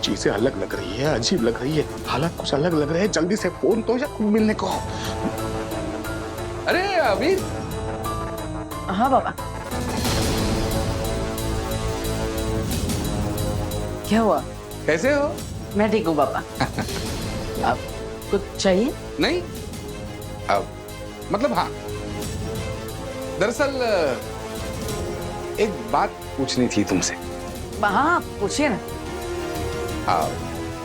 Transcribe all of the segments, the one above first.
चीजें अलग लग रही है, अजीब लग रही है, हालात कुछ अलग लग रहे हैं। जल्दी से फोन तो या मिलने को। अरे अभी। हाँ बाबा। क्या हुआ? कैसे हो? मैं ठीक हूँ पापा। अब कुछ चाहिए? नहीं, अब मतलब हाँ, दरअसल एक बात पूछनी थी तुमसे। हाँ पूछिए ना।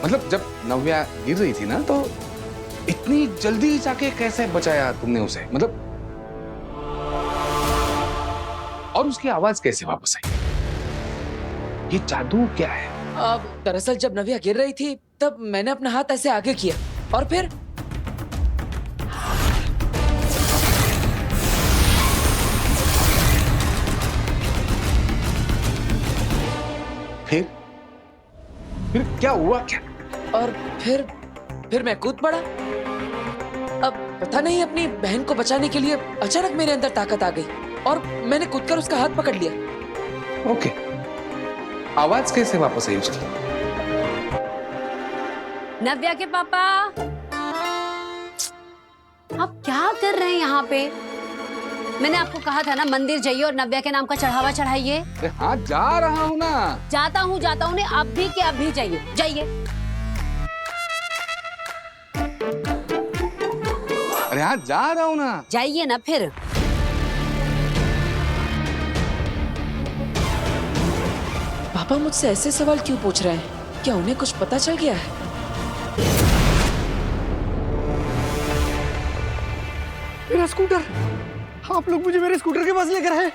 मतलब जब नव्या गिर रही थी ना, तो इतनी जल्दी जाके कैसे बचाया तुमने उसे? मतलब और उसकी आवाज कैसे वापस आई? ये जादू क्या है? अब दरअसल जब नव्या गिर रही थी तब मैंने अपना हाथ ऐसे आगे किया और फिर फिर क्या हुआ? क्या? और फिर मैं कूद पड़ा। अब पता नहीं अपनी बहन को बचाने के लिए अचानक मेरे अंदर ताकत आ गई और मैंने कूदकर उसका हाथ पकड़ लिया। ओके, आवाज कैसे वापस आई उसकी? नव्या के पापा, आप क्या कर रहे हैं यहाँ पे? मैंने आपको कहा था ना मंदिर जाइए और नव्या के नाम का चढ़ावा चढ़ाइए। हाँ जा रहा हूँ ना। जाता हूँ ने अभी के अभी जाइए जाइए। अरे हाँ जा रहा हूँ ना। जाइए ना फिर। पापा मुझसे ऐसे सवाल क्यों पूछ रहे हैं? क्या उन्हें कुछ पता चल गया है? मेरा स्कूटर! आप लोग मुझे मेरे स्कूटर के पास लेकर आए।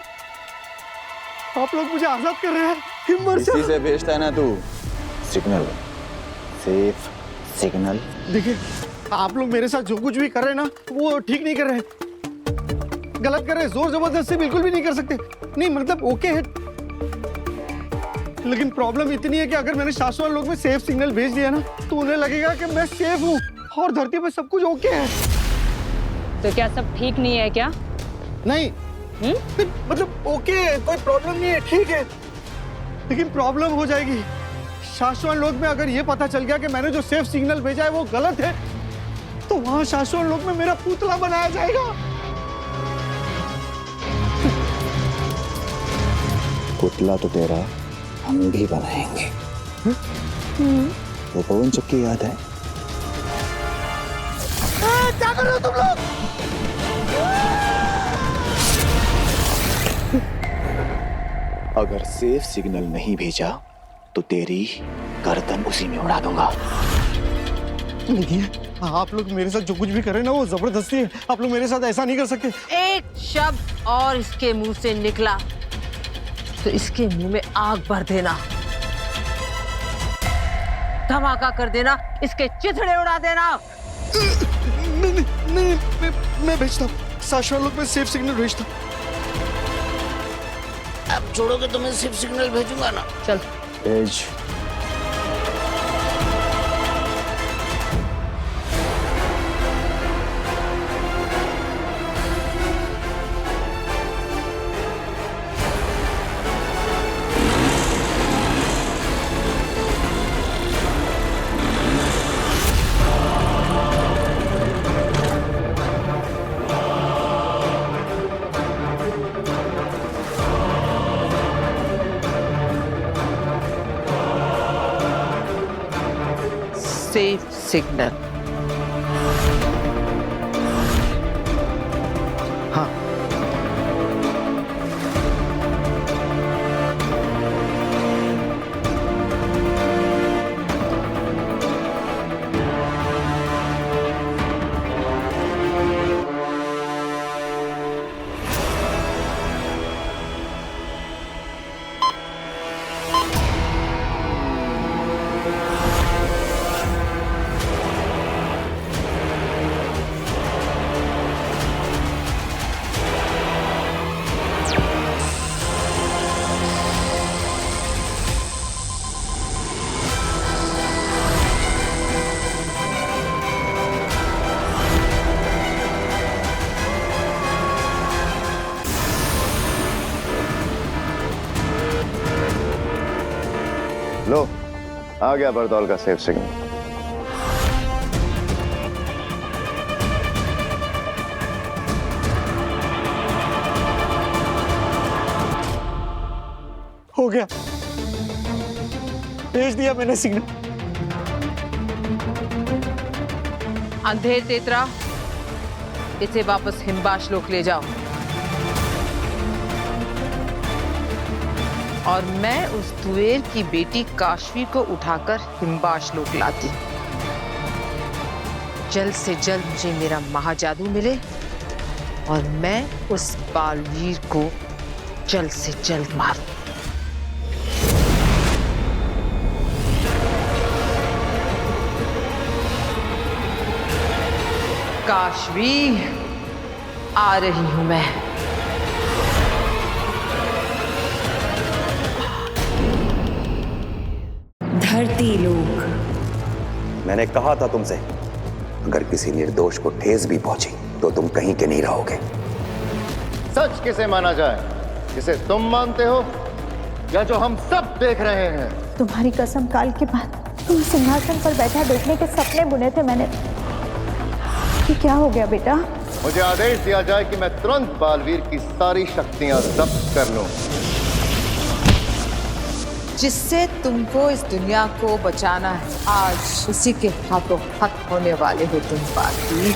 आप लोग मुझे आजाद कर रहे हैं। हिम्मत इसी से भेजता है ना तू सिग्नल, सेफ सिग्नल। देखिए, आप लोग मेरे साथ जो कुछ भी कर रहे हैं ना, वो ठीक नहीं कर रहे हैं, गलत कर रहे हैं। जोर जबरदस्ती बिल्कुल भी नहीं कर सकते। नहीं मतलब ओके है, लेकिन प्रॉब्लम इतनी है कि अगर मैंने शाश्वत लोक में सेफ सिग्नल भेज दिया ना, तो उन्हें लगेगा कि मैं सेफ हूँ और धरती पर सब कुछ ओके है। तो क्या सब ठीक नहीं है क्या? नहीं, मतलब ओके है, कोई प्रॉब्लम नहीं है, ठीक है, लेकिन प्रॉब्लम हो जाएगी। शाश्वत लोक में अगर ये पता चल गया कि मैंने जो सेफ सिग्नल भेजा है वो गलत है, तो वहां शाश्वत लोक में मेरा पुतला बनाया जाएगा। पुतला तो तेरा हम भी बनाएंगे। वो पवन चक्की याद है? क्या कर रहे हो तुम लोग? अगर सेफ सिग्नल नहीं भेजा तो तेरी गर्दन उसी में उड़ा दूंगा। देखिए, आप लोग मेरे साथ जो कुछ भी कर रहे हैं ना, वो जबरदस्ती है। आप लोग मेरे साथ ऐसा नहीं कर सकते। एक शब्द और इसके मुंह से निकला तो इसके मुंह में आग भर देना, धमाका कर देना, इसके चिथड़े उड़ा देना। नहीं, मैं भेजता हूँ, शाश्वत लोक में सेफ सिग्नल भेजता हूँ। अब छोड़ोगे तो मैं सिर्फ सिग्नल भेजूंगा ना। चल भेज। Safe signal. हाँ, आ गया बरदौल का सेफ सिग्नल। हो गया, भेज दिया मैंने सिग्नल। अंधेर तेतरा, इसे वापस हिमबाश लोक ले जाओ और मैं उस तुएर की बेटी काशवी को उठाकर हिमबाश लोक लाती। जल्द से जल्द मुझे मेरा महाजादू मिले और मैं उस बालवीर को जल्द से जल्द मारूं। काशवी, आ रही हूं मैं। धरती लोक। मैंने कहा था तुमसे, अगर किसी निर्दोष को ठेस भी पहुंची तो तुम कहीं के नहीं रहोगे। सच किसे माना जाए, जिसे तुम मानते हो या जो हम सब देख रहे हैं? तुम्हारी कसम, काल के बाद तुम सिंहासन पर बैठा देखने के सपने बुने थे मैंने। ये क्या हो गया बेटा? मुझे आदेश दिया जाए कि मैं तुरंत बालवीर की सारी शक्तियां जब्त कर लूं। जिससे तुमको इस दुनिया को बचाना है, आज उसी के हाथों हाथ होने वाले हो तुम बालवीर।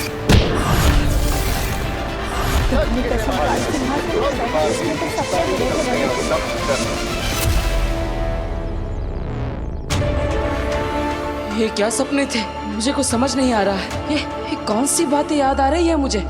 ये क्या सपने थे? मुझे कुछ समझ नहीं आ रहा है। ये कौन सी बातें याद आ रही है मुझे?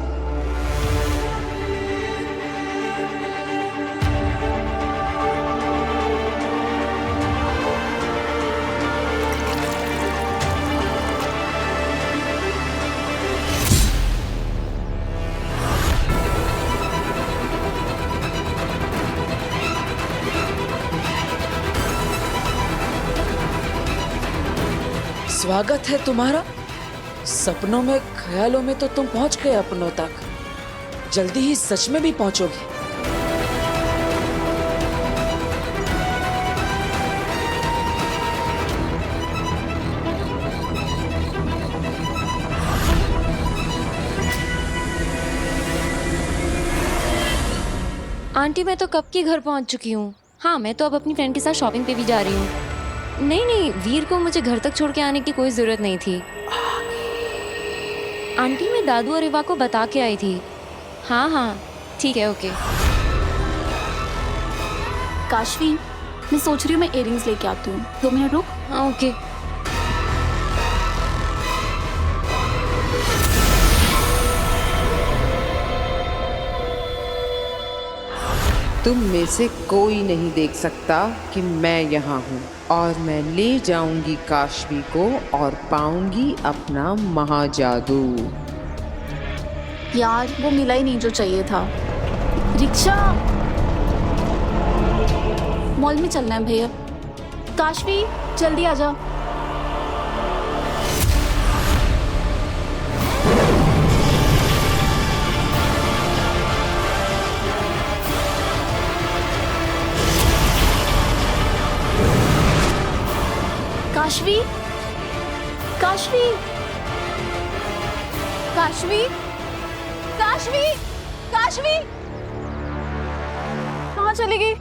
स्वागत है तुम्हारा। सपनों में, ख्यालों में तो तुम पहुंच गए अपनों तक, जल्दी ही सच में भी पहुंचोगे। आंटी, मैं तो कब की घर पहुंच चुकी हूँ। हाँ, मैं तो अब अपनी फ्रेंड के साथ शॉपिंग पे भी जा रही हूँ। नहीं नहीं, वीर को मुझे घर तक छोड़ के आने की कोई जरूरत नहीं थी। आंटी, मैं दादू और इवा को बता के आई थी। हाँ हाँ ठीक है, ओके। काशवी, मैं सोच रही हूँ मैं इयररिंग्स लेके आती हूँ, 2 मिनट रुक। हाँ ओके। तुम में से कोई नहीं देख सकता कि मैं यहाँ हूँ और मैं ले जाऊंगी काशवी को और पाऊंगी अपना महाजादू। यार, वो मिला ही नहीं जो चाहिए था। रिक्शा, मॉल में चलना है भैया। काशवी, जल्दी आ जा। काशवी, काशवी, काशवी, काशवी, काशवी, कहाँ चली गई?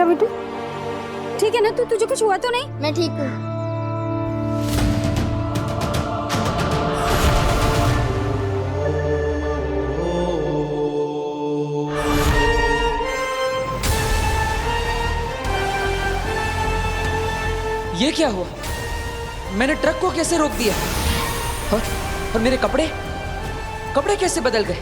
तेरा बेटा? ठीक है ना तू? तुझे कुछ हुआ तो नहीं? मैं ठीक हूँ। ये क्या हुआ? मैंने ट्रक को कैसे रोक दिया? और मेरे कपड़े कैसे बदल गए?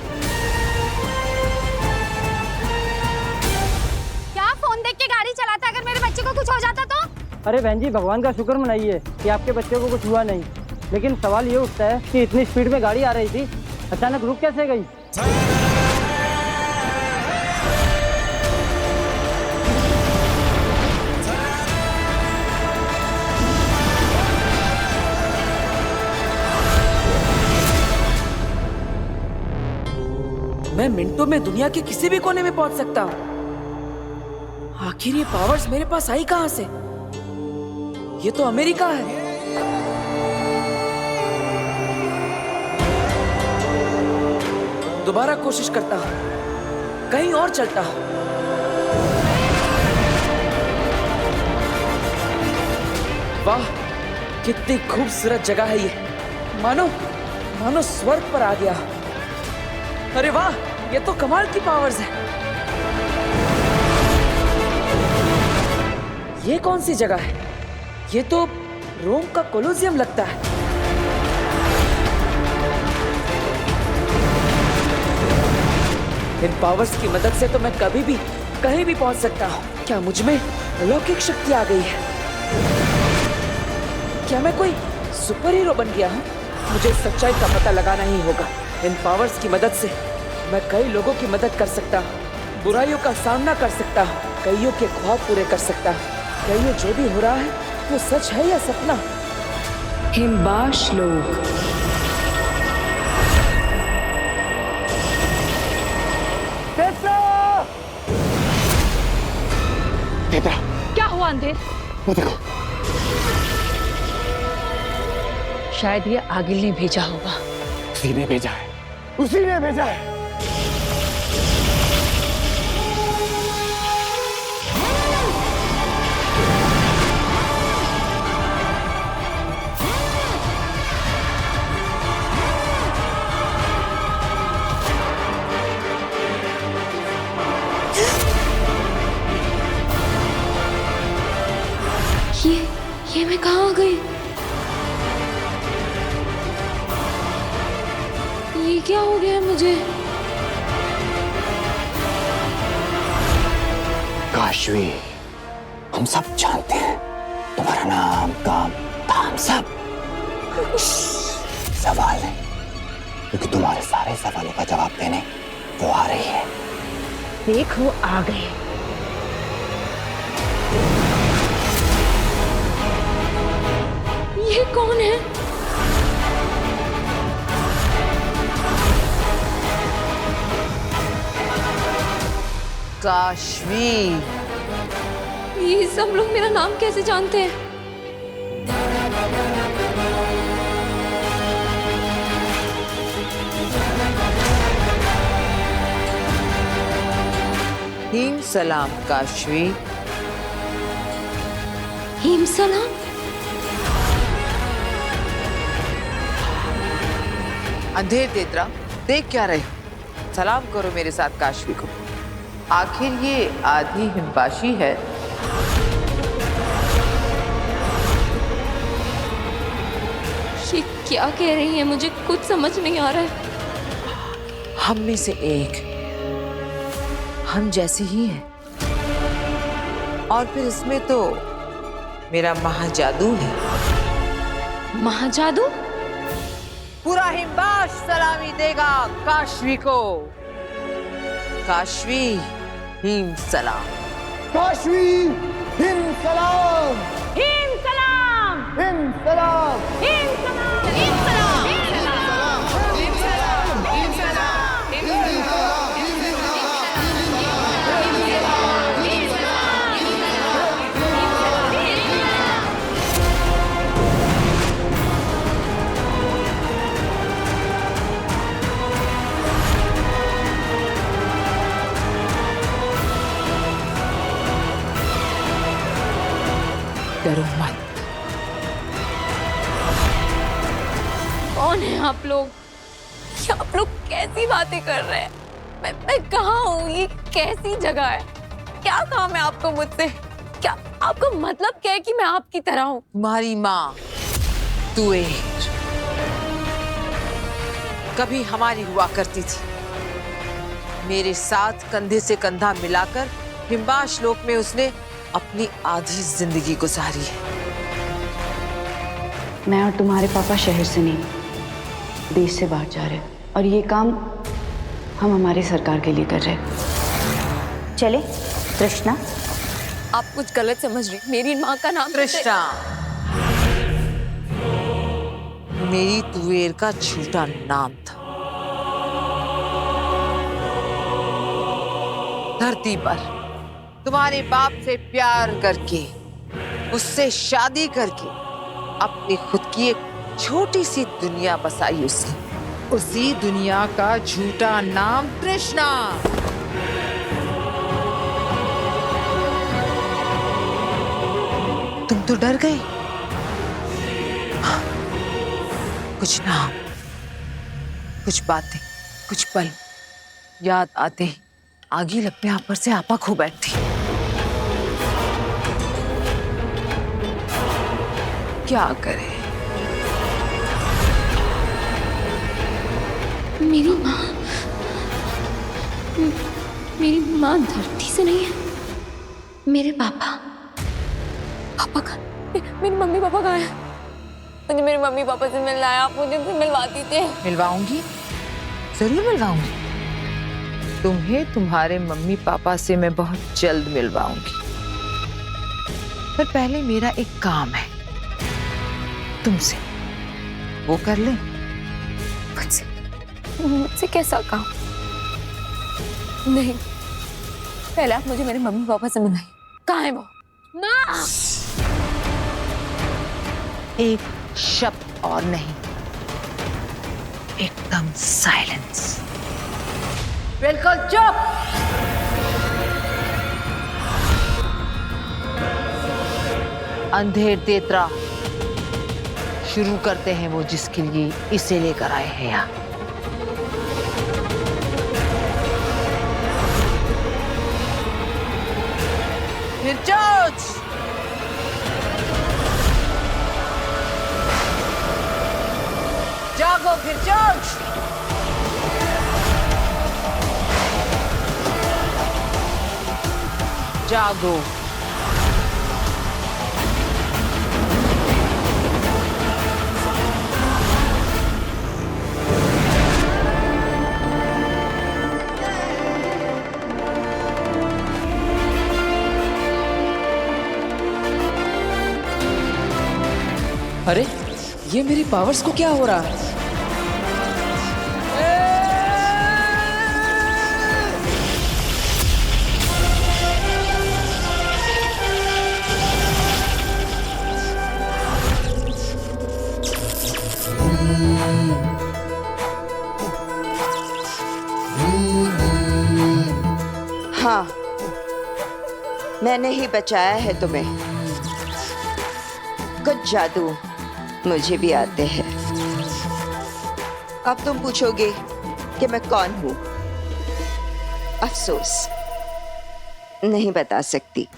क्या फोन देख के गाड़ी चलाता? अगर मेरे बच्चे को कुछ हो जाता तो? अरे बहन जी, भगवान का शुक्र मनाइए कि आपके बच्चे को कुछ हुआ नहीं। लेकिन सवाल ये उठता है कि इतनी स्पीड में गाड़ी आ रही थी, अचानक रुक कैसे गई? मैं मिनटों में दुनिया के किसी भी कोने में पहुंच सकता हूं। आखिर ये पावर्स मेरे पास आई कहां से? ये तो अमेरिका है। दोबारा कोशिश करता हूं, कहीं और चलता हूं। वाह, कितनी खूबसूरत जगह है ये। मानो स्वर्ग पर आ गया। अरे वाह, ये तो कमाल की पावर्स है। ये कौन सी जगह है? ये तो रोम का कोलोसियम लगता है। इन पावर्स की मदद से तो मैं कभी भी कहीं भी पहुंच सकता हूं। क्या मुझ में अलौकिक शक्ति आ गई है? क्या मैं कोई सुपर हीरो बन गया हूं? मुझे सच्चाई का पता लगाना ही होगा। इन पावर्स की मदद से मैं कई लोगों की मदद कर सकता हूँ, बुराइयों का सामना कर सकता हूँ, कईयों के ख्वाब पूरे कर सकता हूँ। कईयों जो भी हो रहा है वो सच है या सपना? हिमबाश लोग। नेत्रा, क्या हुआ अंधेर? वो देखो। शायद ये आगिल ने भेजा होगा। उसी ने भेजा है, उसी ने भेजा है। ये मैं कहाँ आ गई? ये क्या हो गया मुझे? काशवी, हम सब जानते हैं तुम्हारा नाम, काम, धाम सब। सवाल है क्योंकि तुम्हारे सारे सवालों का जवाब देने वो आ रही है। देखो आ गए। ये कौन है? काशवी। ये सब लोग मेरा नाम कैसे जानते हैं? हिम सलाम काशवी। हिम सलाम? अंधेर तेतरा, देख क्या रहे हो? सलाम करो मेरे साथ काशवी को। आखिर ये आधी हिमबाशी है। ये क्या कह रही है? मुझे कुछ समझ नहीं आ रहा है। हम में से एक हम जैसे ही हैं। और फिर इसमें तो मेरा महाजादू है। महाजादू? पूरा हिमबाश सलामी देगा काशवी को। काशवी, हिम सलाम। काशवी, हिम सलाम। हिम सलाम। हिम सलाम। हिम सलाम। हिम सलाम। डरो मत। कौन है आप लोग? ये आप लोग कैसी बातें कर रहे हैं? मैं कहाँ हूँ? ये कैसी जगह है? क्या काम है आपको मुझसे? क्या आपका मतलब क्या है कि मैं आपकी तरह हूँ? तुम्हारी माँ तुएर कभी हमारी हुआ करती थी। मेरे साथ कंधे से कंधा मिलाकर हिमाश लोक में उसने अपनी आधी जिंदगी गुजारी है। मैं और तुम्हारे पापा शहर से नहीं, देश से बाहर जा रहे हैं और ये काम हम हमारी सरकार के लिए कर रहे हैं। चले तृष्णा? आप कुछ गलत समझ रही। मेरी माँ का नाम तृष्णा मेरी तुएर का झूठा नाम था। धरती पर तुम्हारे बाप से प्यार करके, उससे शादी करके अपनी खुद की एक छोटी सी दुनिया बसाई उसने। उसी दुनिया का झूठा नाम तृष्णा। तुम तो डर गए। कुछ नाम, कुछ बातें, कुछ पल याद आते ही आगी लगने आप पर से आपा खो बैठती। क्या करें? मेरी माँ धरती से नहीं है। मेरे पापा का मेरी मम्मी पापा कहाँ है? मुझे मेरे मम्मी पापा से मिलना है। आप मुझे उनसे मिलवा दीजिए। मिलवाऊंगी, जरूर मिलवाऊंगी। तुम्हें तुम्हारे मम्मी पापा से मैं बहुत जल्द मिलवाऊंगी। पर पहले मेरा एक काम है तुमसे, वो कर ले। मुझसे कैसा काम? नहीं, पहले आप मुझे मेरे मम्मी पापा से मिलाइए। कहाँ है वो? माँ! एक शब्द और नहीं, एकदम साइलेंस। बिल्कुल चुप। अंधेर तेतरा शुरू करते हैं वो जिसके लिए इसे लेकर आए हैं यहाँ। फिरचोच! जागो फिरचोच! जागो। अरे ये मेरी पावर्स को क्या हो रहा है? हाँ, मैंने ही बचाया है तुम्हें। कुछ जादू मुझे भी आते हैं। अब तुम पूछोगे कि मैं कौन हूं। अफसोस, नहीं बता सकती।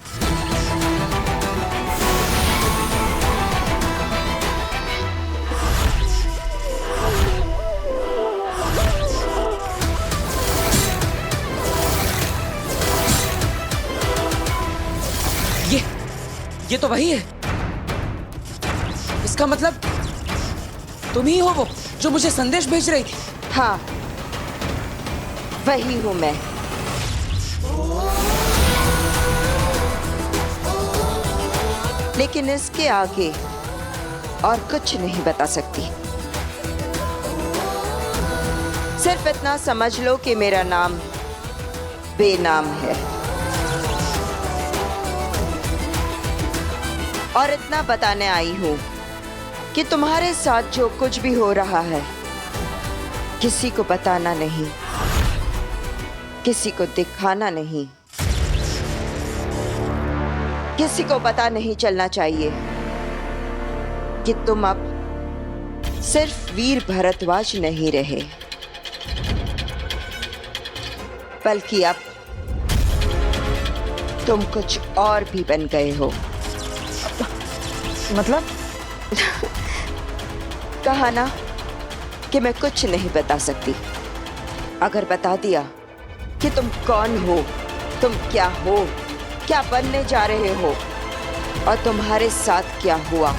ये तो वही है। इसका मतलब तुम ही हो वो जो मुझे संदेश भेज रही थी। हाँ, वही हूं मैं। लेकिन इसके आगे और कुछ नहीं बता सकती। सिर्फ इतना समझ लो कि मेरा नाम बेनाम है। और इतना बताने आई हूं कि तुम्हारे साथ जो कुछ भी हो रहा है किसी को बताना नहीं, किसी को दिखाना नहीं, किसी को पता नहीं चलना चाहिए कि तुम अब सिर्फ वीर भरद्वाज नहीं रहे, बल्कि अब तुम कुछ और भी बन गए हो। मतलब? कहा ना कि मैं कुछ नहीं बता सकती। अगर बता दिया कि तुम कौन हो, तुम क्या हो, क्या बनने जा रहे हो और तुम्हारे साथ क्या हुआ,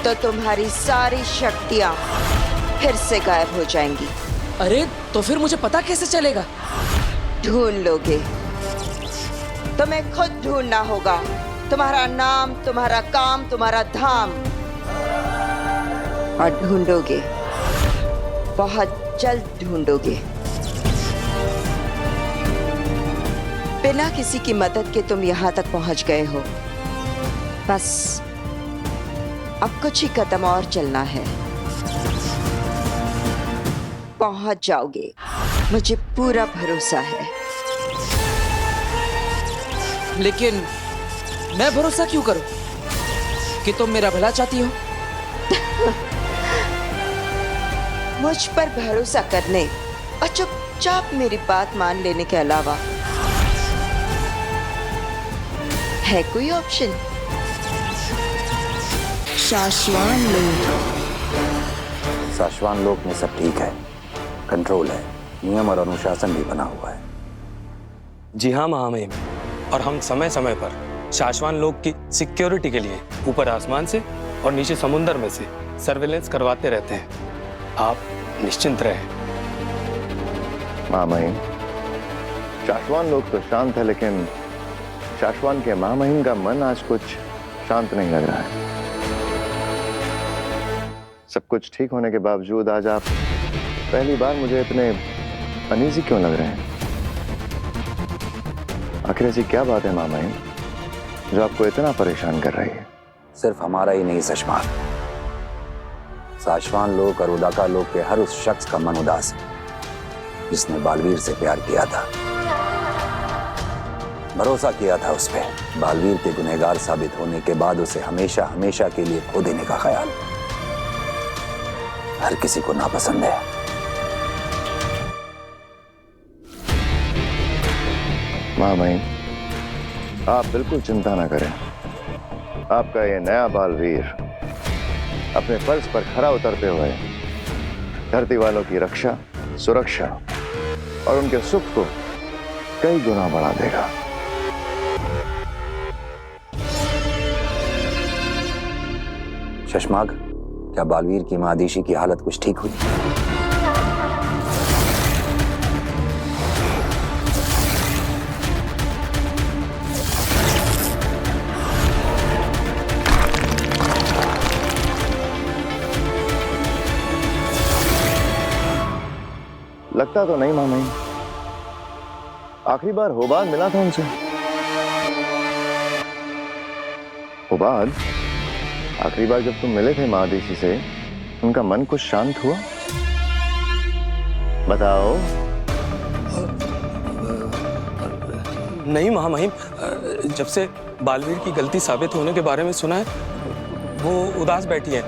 तो तुम्हारी सारी शक्तियां फिर से गायब हो जाएंगी। अरे तो फिर मुझे पता कैसे चलेगा? ढूंढ लोगे। तुम्हें खुद ढूंढना होगा। तुम्हारा नाम, तुम्हारा काम, तुम्हारा धाम, और ढूंढोगे, बहुत जल्द ढूंढोगे। बिना किसी की मदद के तुम यहां तक पहुंच गए हो। बस अब कुछ ही कदम और चलना है, पहुंच जाओगे, मुझे पूरा भरोसा है। लेकिन मैं भरोसा क्यों करूं कि तुम मेरा भला चाहती हो? मुझ पर भरोसा करने और चुपचाप मेरी बात मान लेने के अलावा है कोई ऑप्शन? शाश्वान लोक में सब ठीक है, कंट्रोल है, नियम और अनुशासन भी बना हुआ है। जी हाँ महामहिम, और हम समय समय पर शाश्वान लोक की सिक्योरिटी के लिए ऊपर आसमान से और नीचे समुद्र में से सर्वेलेंस करवाते रहते हैं। आप निश्चिंत रहें। महामहिम, शाश्वान लोग तो शांत है, लेकिन शाश्वान के महामहिम का मन आज कुछ शांत नहीं लग रहा है। सब कुछ ठीक होने के बावजूद आज आप पहली बार मुझे इतने अनईजी क्यों लग रहे हैं? आखिर ऐसी क्या बात है महामहिम जो आपको इतना परेशान कर रही है? सिर्फ हमारा ही नहीं सशमार, शाश्वान लोक और उदाका लोक के हर उस शख्स का मन उदास है जिसने बालवीर से प्यार किया था, भरोसा किया था उस पर। बालवीर के गुनहगार साबित होने के बाद उसे हमेशा हमेशा के लिए खो देने का ख्याल हर किसी को नापसंद है। महामहिम, आप बिल्कुल चिंता ना करें। आपका ये नया बालवीर अपने फर्ज पर खरा उतरते हुए धरती वालों की रक्षा, सुरक्षा और उनके सुख को कई गुना बढ़ा देगा। शशमाग, क्या बालवीर की मादीशी की हालत कुछ ठीक हुई? लगता तो नहीं मामई। आखिरी बार होबाद मिला था उनसे। होबाद, आखिरी बार जब तुम मिले थे महादेशी से, उनका मन कुछ शांत हुआ? बताओ। नहीं महामहिम, जब से बालवीर की गलती साबित होने के बारे में सुना है, वो उदास बैठी है।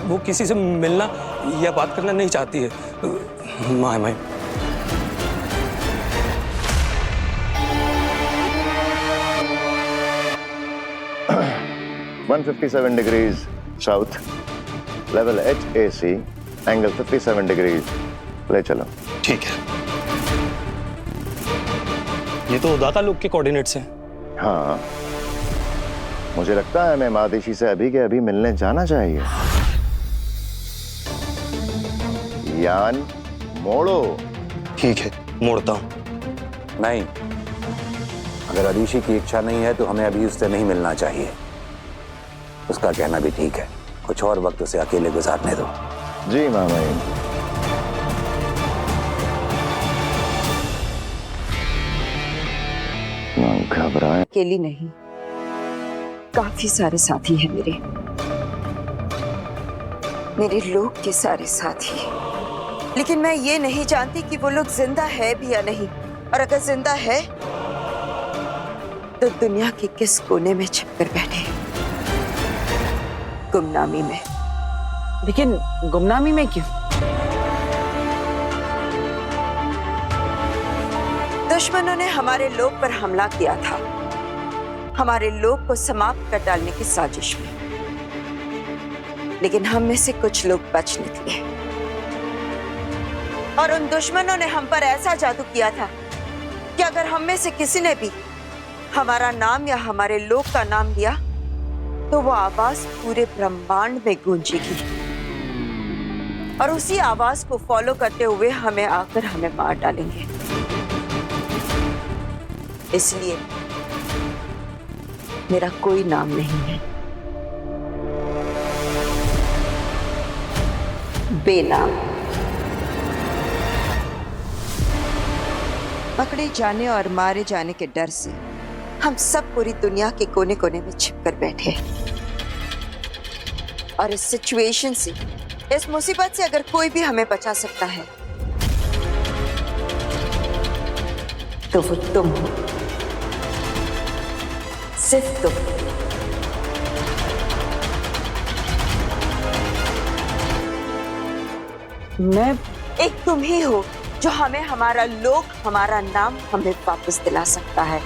वो किसी से मिलना या बात करना नहीं चाहती है महामहिम। 157 degrees south, level HAC, angle 57 degrees. ले चलो। ठीक है। ये तो उदाका लोक के कोऑर्डिनेट्स हैं। हाँ, मुझे लगता है मैं महादेशी से अभी के अभी मिलने जाना चाहिए। यान मोड़ो। ठीक है, मोड़ता हूं। नहीं, अगर अदीशी की इच्छा नहीं है तो हमें अभी उससे नहीं मिलना चाहिए। उसका कहना भी ठीक है, कुछ और वक्त उसे अकेले गुजारने दो। जी मामा। घबराए। अकेली नहीं, काफी सारे साथी हैं मेरे लोग के सारे साथी। लेकिन मैं ये नहीं जानती कि वो लोग जिंदा है भी या नहीं, और अगर जिंदा है तो दुनिया के किस कोने में छिपकर बैठे हैं? गुमनामी में। लेकिन गुमनामी में क्यों? दुश्मनों ने हमारे लोग पर हमला किया था, हमारे लोग को समाप्त कर डालने की साजिश में। लेकिन हम में से कुछ लोग बच निकले और उन दुश्मनों ने हम पर ऐसा जादू किया था कि अगर हम में से किसी ने भी हमारा नाम या हमारे लोग का नाम लिया तो वो आवाज पूरे ब्रह्मांड में गूंजेगी और उसी आवाज को फॉलो करते हुए हमें आकर हमें मार डालेंगे। इसलिए मेरा कोई नाम नहीं है, बेनाम। पकड़े जाने और मारे जाने के डर से हम सब पूरी दुनिया के कोने कोने में छिपकर बैठे हैं। और इस सिचुएशन से, इस मुसीबत से अगर कोई भी हमें बचा सकता है तो वो तुम हो, सिर्फ तुम। मैं एक तुम ही हो जो हमें हमारा लोग, हमारा नाम हमें वापस दिला सकता है।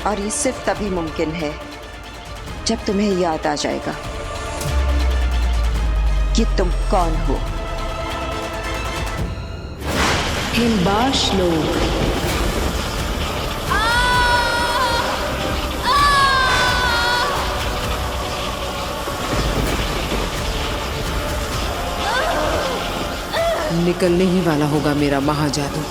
और ये सिर्फ तभी मुमकिन है जब तुम्हें याद आ जाएगा कि तुम कौन हो। हिंबाश लोग। निकलने ही वाला होगा मेरा महाजादू।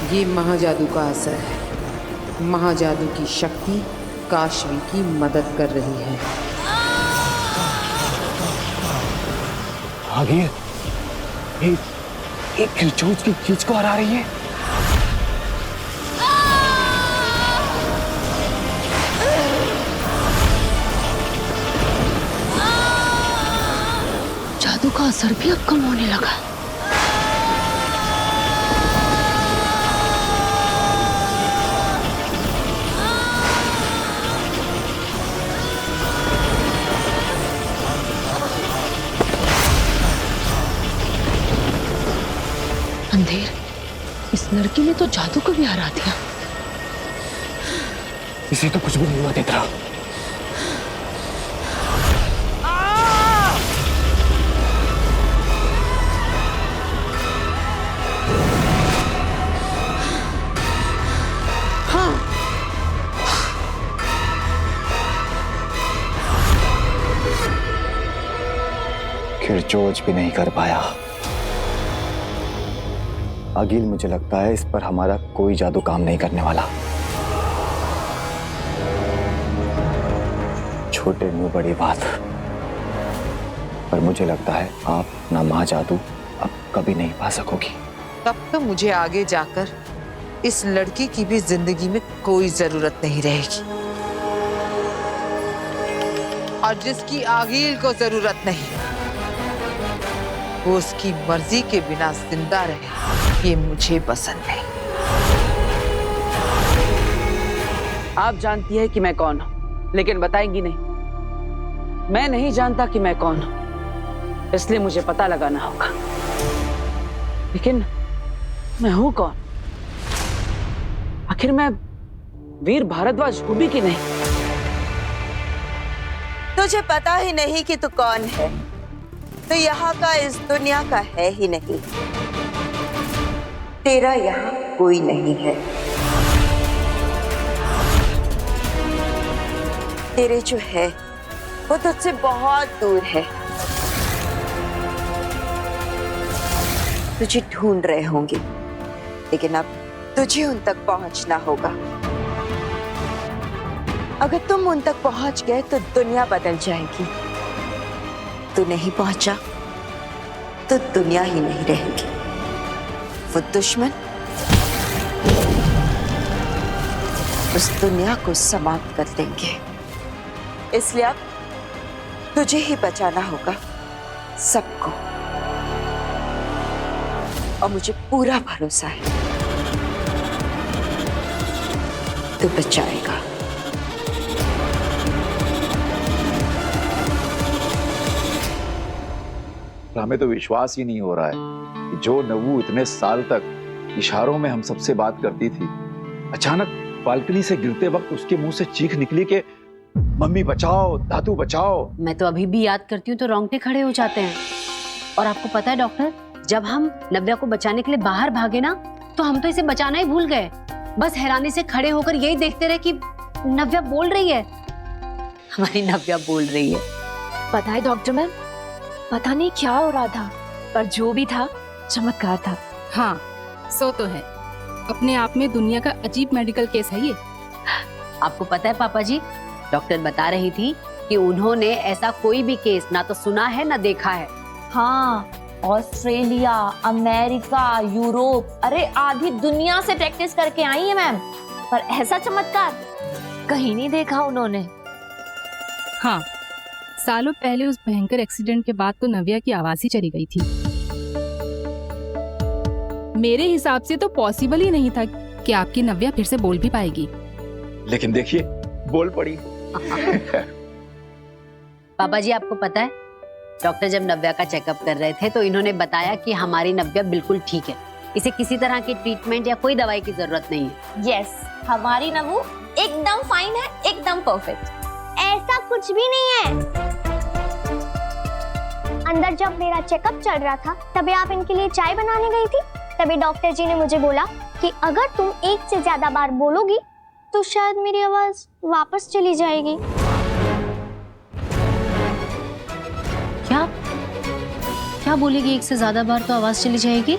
ये महाजादू का असर है। महाजादू की शक्ति काशवी की मदद कर रही है। आगे एक खिलचोच की खींच को हरा रही है। जादू का असर भी अब कम होने लगा। अंधेर, इस लड़की ने तो जादू को भी हरा दिया। इसे तो कुछ भी नहीं हुआ तेतरा। खिरचोच भी नहीं कर पाया। अगिल, मुझे लगता है इस पर हमारा कोई जादू काम नहीं करने वाला। छोटे मुंह बड़ी बात। पर मुझे लगता है आप ना महाजादू अब कभी नहीं पा सकोगी। तब तो मुझे आगे जाकर इस लड़की की भी जिंदगी में कोई जरूरत नहीं रहेगी। और जिसकी आगिल को जरूरत नहीं, वो उसकी मर्जी के बिना जिंदा रहे, ये मुझे पसंद नहीं। आप जानती है कि मैं कौन हूं, लेकिन बताएंगी नहीं। मैं नहीं जानता कि मैं कौन हूं, इसलिए मुझे पता लगाना होगा। लेकिन मैं हूं कौन? आखिर मैं वीर भारद्वाज हूं भी कि नहीं? तुझे पता ही नहीं कि तू कौन है, तो यहाँ का, इस दुनिया का है ही नहीं। तेरा यहाँ कोई नहीं है। तेरे जो है वो तुझसे बहुत दूर है। तुझे ढूंढ रहे होंगे, लेकिन अब तुझे उन तक पहुंचना होगा। अगर तुम उन तक पहुंच गए तो दुनिया बदल जाएगी। तू नहीं पहुंचा तो दुनिया ही नहीं रहेगी। वो दुश्मन उस दुनिया को समाप्त कर देंगे। इसलिए अब तुझे ही बचाना होगा सबको, और मुझे पूरा भरोसा है तू बचाएगा। हमें तो विश्वास ही नहीं हो रहा है कि जो नव्वू इतने साल तक इशारों में हम सबसे बात करती थी, अचानक बालकनी से गिरते वक्त उसके मुंह से चीख निकली कि मम्मी बचाओ, दादू बचाओ। मैं तो अभी भी याद करती हूँ तो रोंगटे खड़े हो जाते हैं। और आपको पता है डॉक्टर, जब हम नव्या को बचाने के लिए बाहर भागे ना, तो हम तो इसे बचाना ही भूल गए। बस हैरानी से खड़े होकर यही देखते रहे कि नव्या बोल रही है, हमारी नव्या बोल रही है। पता है डॉक्टर मैम, पता नहीं क्या हो रहा था, पर जो भी था चमत्कार था। हाँ, सो तो है। अपने आप में दुनिया का अजीब मेडिकल केस है ये। आपको पता है पापा जी, डॉक्टर बता रही थी कि उन्होंने ऐसा कोई भी केस ना तो सुना है ना देखा है। हाँ, ऑस्ट्रेलिया, अमेरिका, यूरोप, अरे आधी दुनिया से प्रैक्टिस करके आई है मैम, पर ऐसा चमत्कार कहीं नहीं देखा उन्होंने। हाँ, सालों पहले उस भयंकर एक्सीडेंट के बाद तो नव्या की आवाज ही चली गई थी। मेरे हिसाब से तो पॉसिबल ही नहीं था कि आपकी नव्या फिर से बोल भी पाएगी। लेकिन देखिए, बोल पड़ी। पापा जी, आपको पता है, डॉक्टर जब नव्या का चेकअप कर रहे थे तो इन्होंने बताया कि हमारी नव्या बिल्कुल ठीक है, इसे किसी तरह की ट्रीटमेंट या कोई दवाई की जरूरत नहीं है। यस, हमारी नव्वू एकदम फाइन है, एकदम परफेक्ट। ऐसा कुछ भी नहीं है। अंदर जब मेरा चेकअप चल रहा था, तभी आप इनके लिए चाय बनाने गई थी। तभी डॉक्टर जी ने मुझे बोला कि अगर तुम एक से ज्यादा बार बोलोगी तो शायद मेरी आवाज वापस चली जाएगी। क्या बोलेगी? एक से ज्यादा बार तो आवाज चली जाएगी।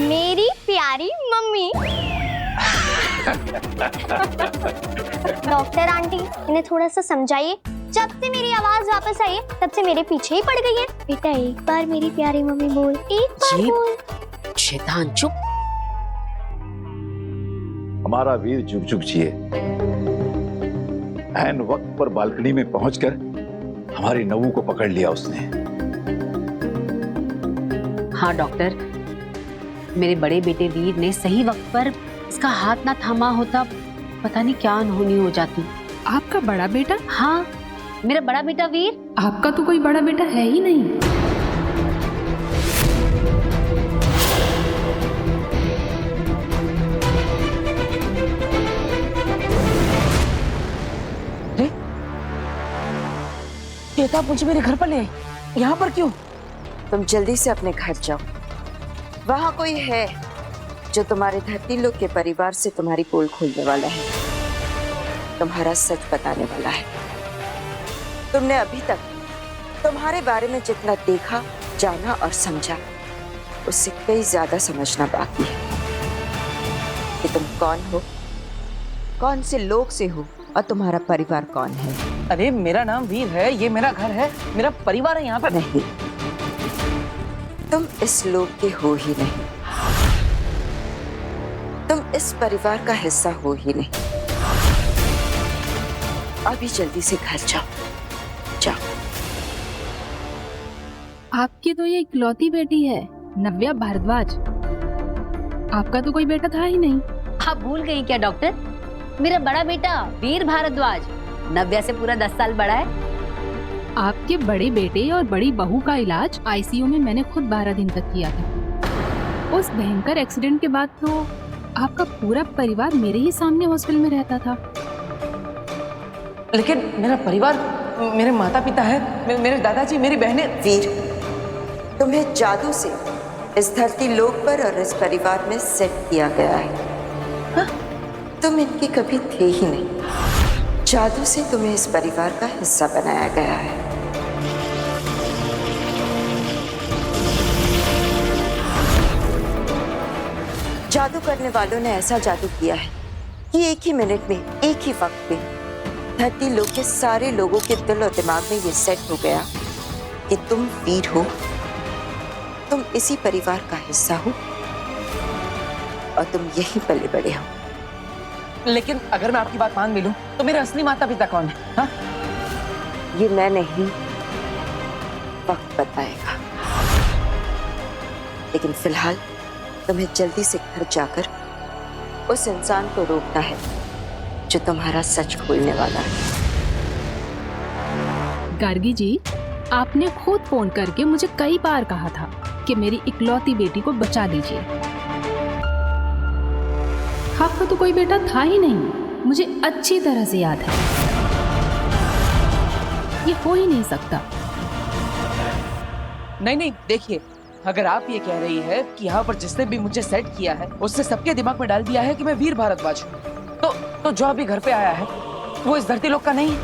मेरी प्यारी मम्मी। डॉक्टर आंटी, इन्हें थोड़ा सा समझाइए। जब से मेरी आवाज वापस आई है, तब से मेरे पीछे ही पड़ गई है। बेटा, एक बार मेरी प्यारी मम्मी बोल, एक बार बोल। शैतान, चुप। हमारा वीर जुग जुग जिए। ऐन वक्त पर बालकनी में पहुंचकर हमारी नव्वू को पकड़ लिया उसने। हाँ डॉक्टर, मेरे बड़े बेटे वीर ने सही वक्त पर इसका हाथ ना थामा होता, पता नहीं क्या अनहोनी हो जाती। आपका बड़ा बेटा? हाँ, मेरा बड़ा बेटा वीर। आपका तो कोई बड़ा बेटा है ही नहीं। बेटा, मुझे मेरे घर पर ले, यहाँ पर क्यों? तुम जल्दी से अपने घर जाओ। वहां कोई है जो तुम्हारे धरती लोग के परिवार से तुम्हारी पोल खोलने वाला है, तुम्हारा सच बताने वाला है। तुमने अभी तक तुम्हारे बारे में जितना देखा, जाना और समझा, उससे कई ज्यादा समझना बाकी है कि तुम कौन हो, कौन से लोग से हो और तुम्हारा परिवार कौन है। अरे मेरा नाम वीर है, ये मेरा घर है, मेरा परिवार है यहाँ पर। नहीं, तुम इस लोग के हो ही नहीं, तुम इस परिवार का हिस्सा हो ही नहीं। अभी जल्दी से घर जाओ, जाओ। आपकी तो ये इकलौती बेटी है, नव्या भारद्वाज। आपका तो कोई बेटा था ही नहीं। आप भूल गई क्या डॉक्टर? मेरा बड़ा बेटा वीर भारद्वाज नव्या से पूरा 10 साल बड़ा है। आपके बड़े बेटे और बड़ी बहू का इलाज आईसीयू में मैंने खुद 12 दिन तक किया था। उस भयंकर एक्सीडेंट के बाद तो आपका पूरा परिवार मेरे ही सामने हॉस्पिटल में रहता था। लेकिन मेरा परिवार, मेरे माता पिता है, मेरे दादाजी, मेरी बहनें। वीर, तुम्हें जादू से इस धरती लोक पर और इस परिवार में सेट किया गया है। हाँ? तुम इनके कभी थे ही नहीं। जादू से तुम्हें इस परिवार का हिस्सा बनाया गया है। जादू करने वालों ने ऐसा जादू किया है कि एक ही मिनट में, एक ही वक्त में धरती लोक के सारे लोगों के दिल और दिमाग में ये सेट हो गया कि तुम वीर हो, तुम इसी परिवार का हिस्सा हो और तुम यहीं पले बड़े हो। लेकिन अगर मैं आपकी बात मान भी लूं, तो मेरे असली माता पिता कौन है? हाँ? ये मैं नहीं, वक्त बताएगा। लेकिन फिलहाल तुम्हें जल्दी से घर जाकर उस इंसान को रोकना है जो तुम्हारा सच खोलने वाला है। गार्गी जी, आपने खुद फोन करके मुझे कई बार कहा था कि मेरी इकलौती बेटी को बचा लीजिए। आपका तो कोई बेटा था ही नहीं, मुझे अच्छी तरह से याद है। ये हो ही नहीं सकता। नहीं, देखिए, अगर आप ये कह रही है कि यहाँ पर जिसने भी मुझे सेट किया है उससे सबके दिमाग में डाल दिया है कि मैं वीर भारद्वाज हूँ, तो जो अभी घर पे आया है वो इस धरती लोक का नहीं है,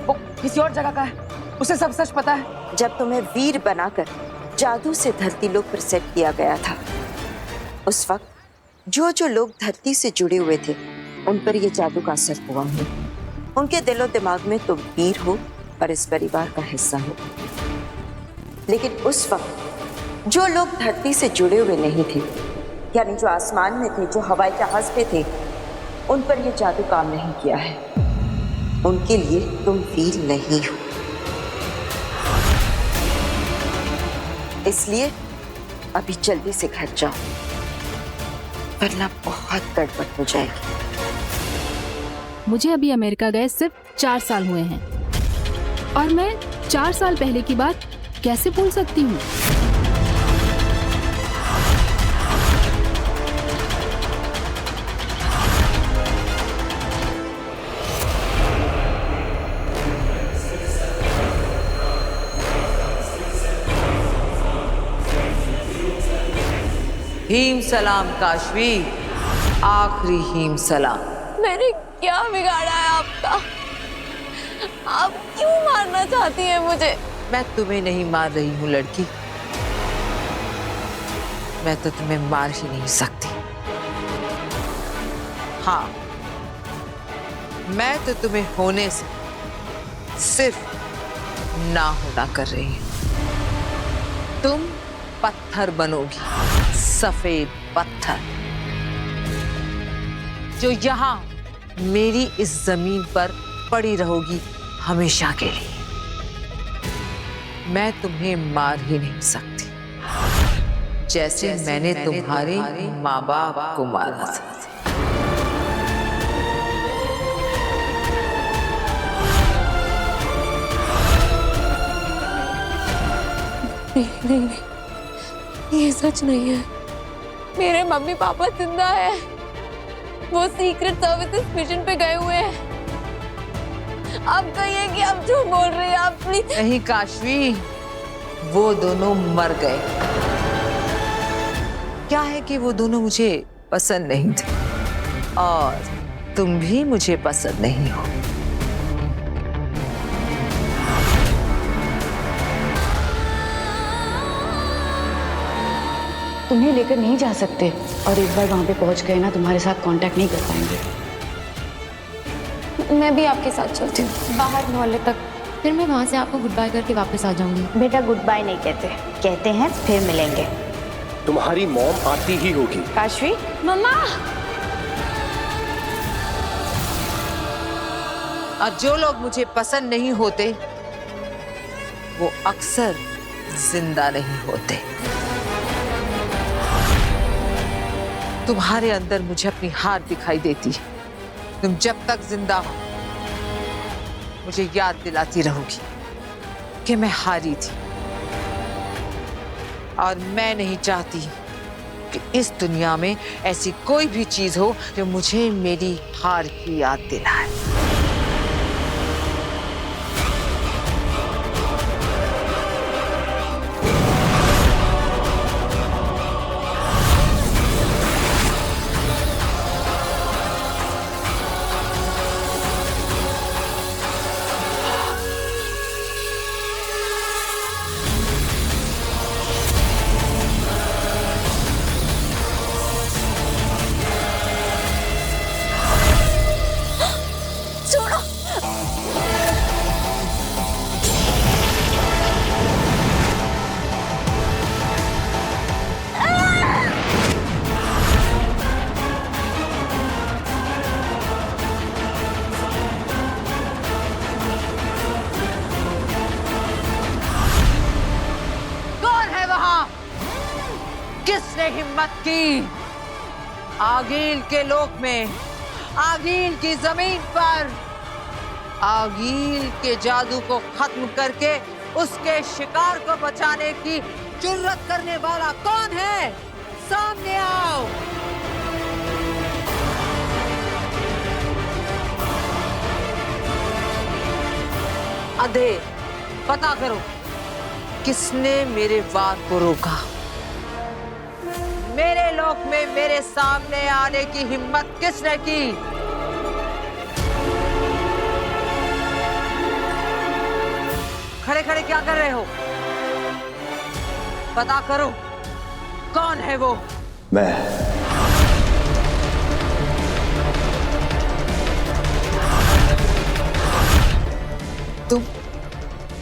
वो किसी और जगह का है। उसे सब सच पता है। जब तुम्हें वीर बनाकर जादू से धरती लोक पर सेट किया गया था, उस वक्त जो लोग धरती से जुड़े हुए थे उन पर यह जादू का असर हुआ है। उनके दिलो दिमाग में तुम वीर हो और इस परिवार का हिस्सा हो। लेकिन उस वक्त जो लोग धरती से जुड़े हुए नहीं थे, यानी जो आसमान में थे, जो हवाई जहाज पे थे, उन पर यह जादू काम नहीं किया है। उनके लिए तुम वीर नहीं हो। इसलिए अभी जल्दी से घर जाओ, वरना बहुत गड़बड़ हो जाएगी। मुझे अभी अमेरिका गए सिर्फ 4 साल हुए हैं और मैं 4 साल पहले की बात कैसे भूल सकती हूँ? हीम सलाम काशवी, आखिरी हीम सलाम। मैंने क्या बिगाड़ा है आपका? आप क्यों मारना चाहती हैं मुझे? मैं तुम्हें नहीं मार रही हूँ लड़की, मैं तो तुम्हें मार ही नहीं सकती। हाँ, मैं तो तुम्हें होने से सिर्फ ना होना कर रही हूँ। तुम पत्थर बनोगी, सफेद पत्थर, जो यहाँ मेरी इस जमीन पर पड़ी रहोगी हमेशा के लिए। मैं तुम्हें मार ही नहीं सकती, जैसे मैंने तुम्हारे माँ बाप को मारा था। नहीं, ये सच नहीं है। मेरे मम्मी पापा जिंदा है, वो सीक्रेट सर्विसेज मिशन पे गए हुए हैं। आप कहिए कि आप झूठ बोल रही हैं, आप प्लीज। नहीं काशवी, वो दोनों मर गए। क्या है कि वो दोनों मुझे पसंद नहीं थे और तुम भी मुझे पसंद नहीं हो। तुम्हें लेकर नहीं जा सकते और एक बार वहां पे पहुंच गए ना, तुम्हारे साथ कांटेक्ट नहीं कर पाएंगे। मैं भी आपके साथ चलती हूँ बाहर मोहल्ले तक, फिर मैं वहाँ से आपको गुड बाय करके वापस आ जाऊंगी। बेटा गुड बाय नहीं कहते, कहते हैं फिर मिलेंगे। तुम्हारी मॉम आती ही होगी। काशवी, मम्मा। और जो लोग मुझे पसंद नहीं होते वो अक्सर जिंदा नहीं होते। तुम्हारे अंदर मुझे अपनी हार दिखाई देती है। तुम जब तक जिंदा हो मुझे याद दिलाती रहोगी कि मैं हारी थी, और मैं नहीं चाहती कि इस दुनिया में ऐसी कोई भी चीज हो जो मुझे मेरी हार की याद दिलाए। किसने हिम्मत की आगिल के लोक में, आगिल की जमीन पर, आगिल के जादू को खत्म करके उसके शिकार को बचाने की जुर्रत करने वाला कौन है? सामने आओ। अंधे, पता करो किसने मेरे वार को रोका। मेरे लोक में मेरे सामने आने की हिम्मत किसने की? खड़े खड़े क्या कर रहे हो? पता करो कौन है वो? मैं। तुम?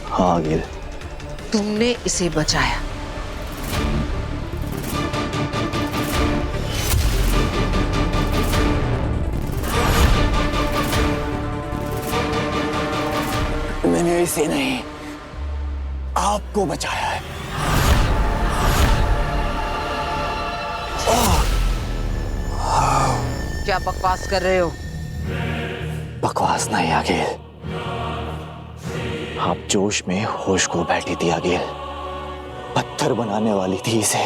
हाँ आगिल। तुमने इसे बचाया। मैंने इसे नहीं, आपको बचाया है। क्या बकवास कर रहे हो? बकवास नहीं आगिल, आप जोश में होश को बैठी थी आगिल, पत्थर बनाने वाली थी इसे।